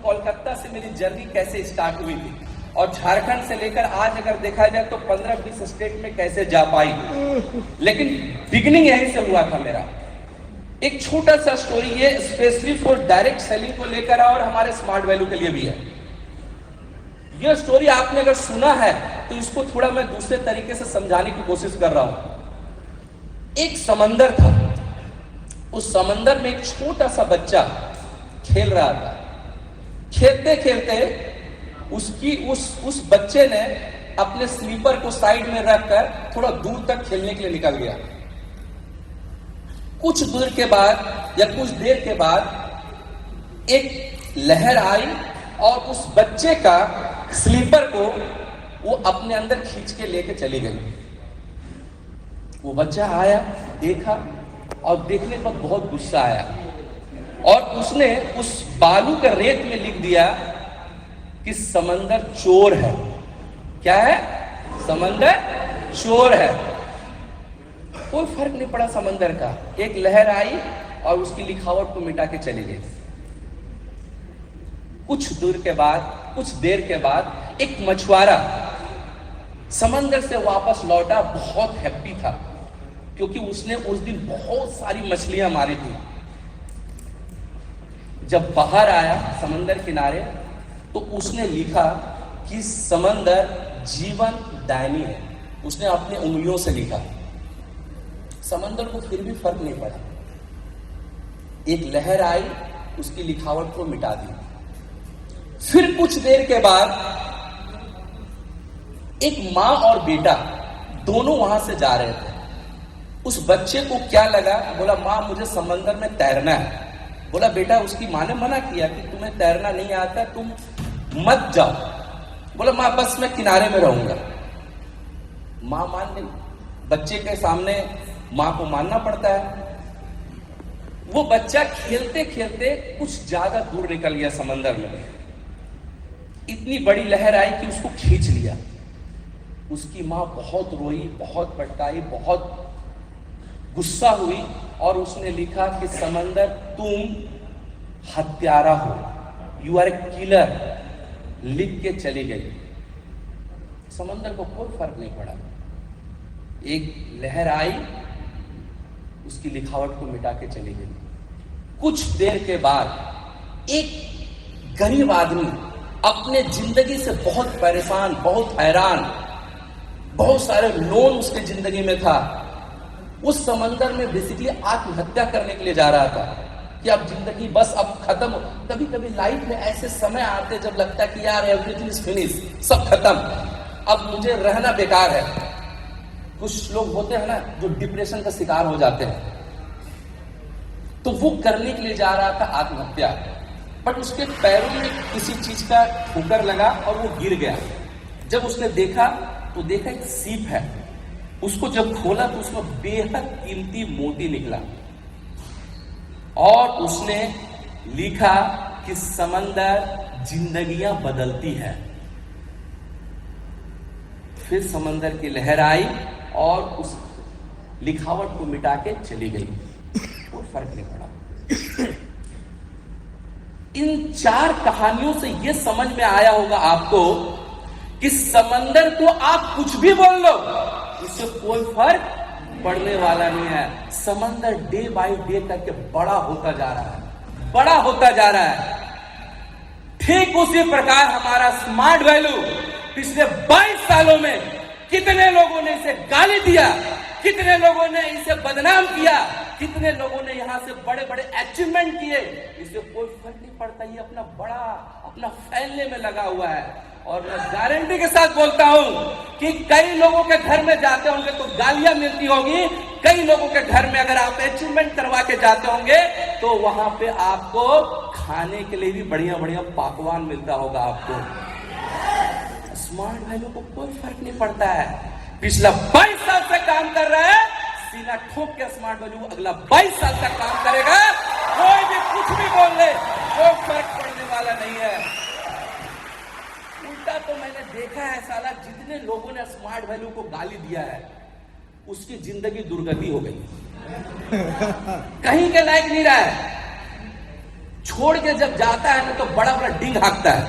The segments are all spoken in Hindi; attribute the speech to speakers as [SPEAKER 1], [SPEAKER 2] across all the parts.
[SPEAKER 1] कोलकाता से मेरी जर्नी कैसे स्टार्ट हुई थी और झारखंड से लेकर आज अगर देखा जाए तो 15-20 स्टेट में कैसे जा पाई, लेकिन बिगिनिंग यहीं से हुआ था मेरा। एक छोटा सा स्टोरी ये स्पेशली फॉर डायरेक्ट सेलिंग को लेकर और हमारे स्मार्ट वैल्यू के लिए भी है। यह स्टोरी आपने अगर सुना है तो इसको थोड़ा मैं दूसरे तरीके से समझाने की कोशिश कर रहा हूं। एक समंदर था, उस समंदर में एक छोटा सा बच्चा खेल रहा था। खेलते खेलते उस बच्चे ने अपने स्लीपर को साइड में रखकर थोड़ा दूर तक खेलने के लिए निकल गया। कुछ दूर के बाद या कुछ देर के बाद एक लहर आई और उस बच्चे का स्लीपर को वो अपने अंदर खींच के लेके चली गई। वो बच्चा आया, देखा और देखने पर बहुत गुस्सा आया और उसने उस बालू के रेत में लिख दिया कि समंदर चोर है। क्या है? समंदर चोर है। कोई फर्क नहीं पड़ा समंदर का। एक लहर आई और उसकी लिखावट को मिटा के चली गई। कुछ देर के बाद एक मछुआरा समंदर से वापस लौटा, बहुत हैप्पी था क्योंकि उसने उस दिन बहुत सारी मछलियां मारी थी। जब बाहर आया समंदर किनारे तो उसने लिखा कि समंदर जीवन दायनी है। उसने अपने उंगलियों से लिखा। समंदर को फिर भी फर्क नहीं पड़ा। एक लहर आई, उसकी लिखावट को मिटा दी। फिर कुछ देर के बाद एक मां और बेटा दोनों वहां से जा रहे थे। उस बच्चे को क्या लगा, बोला मां मुझे समंदर में तैरना है। बोला बेटा, उसकी मां ने मना किया कि तुम्हें तैरना नहीं आता, तुम मत जाओ। बोला मां बस मैं किनारे में रहूंगा। मां मान गई। बच्चे के सामने मां को मानना पड़ता है। वो बच्चा खेलते खेलते कुछ ज्यादा दूर निकल गया समंदर में। इतनी बड़ी लहर आई कि उसको खींच लिया। उसकी मां बहुत रोई, बहुत पटकाई, बहुत गुस्सा हुई और उसने लिखा कि समंदर तुम हत्यारा हो, यू आर ए किलर, लिख के चली गई। समंदर को कोई फर्क नहीं पड़ा। एक लहर आई, उसकी लिखावट को मिटा के चली गई। कुछ देर के बाद एक गरीब आदमी अपने जिंदगी से बहुत परेशान, बहुत हैरान, बहुत सारे लोन उसके जिंदगी में था, उस समंदर में बेसिकली आत्महत्या करने के लिए जा रहा था कि अब जिंदगी बस अब खत्म। कभी कभी लाइफ में ऐसे समय आते जब लगता है कि यार एवरीथिंग इज फिनिश, सब खत्म, अब मुझे रहना बेकार है। कुछ लोग होते हैं ना जो डिप्रेशन का शिकार हो जाते हैं, तो वो करने के लिए जा रहा था आत्महत्या। बट उसके पैरों में किसी चीज का ठोकर लगा और वो गिर गया। जब उसने देखा तो देखा एक सीप है। उसको जब खोला तो उसमें बेहद कीमती मोती निकला और उसने लिखा कि समंदर जिंदगियां बदलती है। फिर समंदर की लहर आई और उस लिखावट को मिटा के चली गई। कोई फर्क नहीं पड़ा। इन 4 कहानियों से यह समझ में आया होगा आपको कि समंदर को आप कुछ भी बोल लो, इससे कोई फर्क पड़ने वाला नहीं है। समंदर डे बाय डे करके बड़ा होता जा रहा है, बड़ा होता जा रहा है। ठीक उसी प्रकार हमारा स्मार्ट वैल्यू पिछले 22 सालों में कितने लोगों ने इसे गाली दिया, कितने लोगों ने इसे बदनाम किया, कितने लोगों ने यहां से बड़े बड़े अचीवमेंट किए, इससे कोई फर्क नहीं पड़ता। ये अपना फैलने में लगा हुआ है। और मैं गारंटी के साथ बोलता हूं कि कई लोगों के घर में जाते होंगे तो गालियां मिलती होगी, कई लोगों के घर में अगर आप अचीवमेंट करवा के जाते होंगे तो वहां पे आपको खाने के लिए भी बढ़िया बढ़िया पकवान मिलता होगा आपको। स्मार्ट वैल्यू को कोई फर्क नहीं पड़ता है। पिछला 22 साल से काम कर रहा है, सीना ठोक के स्मार्ट वैल्यू अगला 22 साल तक काम करेगा। कोई भी कुछ भी बोल ले, कोई फर्क पड़ने वाला नहीं है। उल्टा तो मैंने देखा है साला, जितने लोगों ने स्मार्ट वैल्यू को गाली दिया है उसकी जिंदगी दुर्गति हो गई, कहीं के लायक नहीं रहा है। छोड़ के जब जाता है ना तो बड़ा बड़ा डिंग हाँकता है,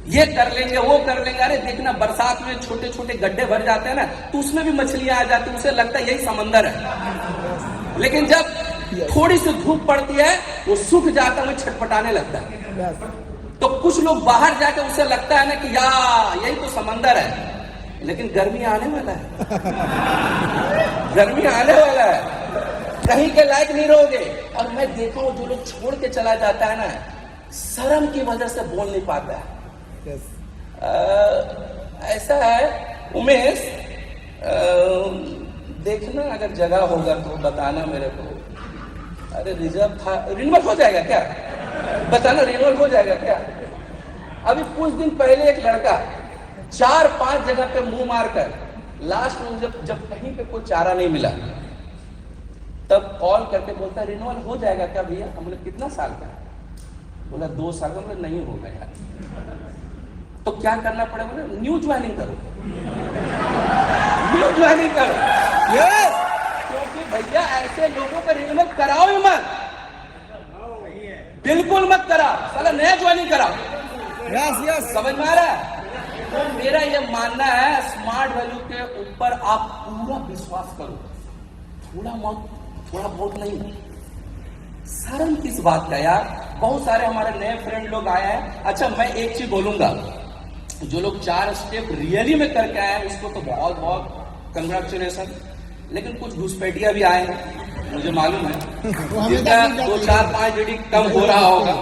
[SPEAKER 1] ये कर लेंगे वो कर लेंगे। अरे देखना बरसात में छोटे छोटे गड्ढे भर जाते हैं ना, तो उसमें भी मछलियां आ जाती है, उसे लगता है यही समंदर है। लेकिन जब थोड़ी सी धूप पड़ती है वो सूख जाता है, वो छटपटाने लगता है। तो कुछ लोग बाहर जाकर उसे लगता है ना कि यार यही तो समंदर है, लेकिन गर्मी आने वाला है। गर्मी आने वाला है, कहीं के लायक नहीं रहोगे। और मैं देखा हूं जो लोग छोड़ के चला जाता है ना, शर्म की वजह से बोल नहीं पाता है। ऐसा है उमेश, देखना अगर जगह होगा तो बताना मेरे को। अरे रिजर्व था, रिन्यूअल हो जाएगा क्या? बताना रिन्यूअल हो जाएगा क्या? अभी कुछ दिन पहले एक लड़का 4-5 जगह पे मुंह मारकर लास्ट में जब कहीं पे कोई चारा नहीं मिला तब कॉल करके बोलता है रिन्यूअल हो जाएगा क्या भैया? हम बोले कितना साल का? बोला 2 साल का। बोले नहीं होगा यार। तो क्या करना पड़ेगा? बोले न्यू ज्वाइनिंग करो, न्यू ज्वाइनिंग करो। क्योंकि भैया ऐसे लोगों का रिन्यूअल कराओ ही मत, बिल्कुल मत कराओ, साला नया ज्वाइनिंग कराओ। समझ में आ रहा है? तो मेरा यह मानना है स्मार्ट वैल्यू के ऊपर आप पूरा विश्वास करो, थोड़ा बहुत नहीं। शर्म किस बात का यार? बहुत सारे हमारे नए फ्रेंड लोग आए हैं। अच्छा मैं एक चीज बोलूंगा, जो लोग 4 स्टेप रियली में करके आए हैं उसको तो बहुत बहुत कंग्रेचुलेशन। लेकिन कुछ घुसपैठिया भी आए हैं, मुझे मालूम है, जिसका 2-4-5 डिग्री कम हो रहा होगा।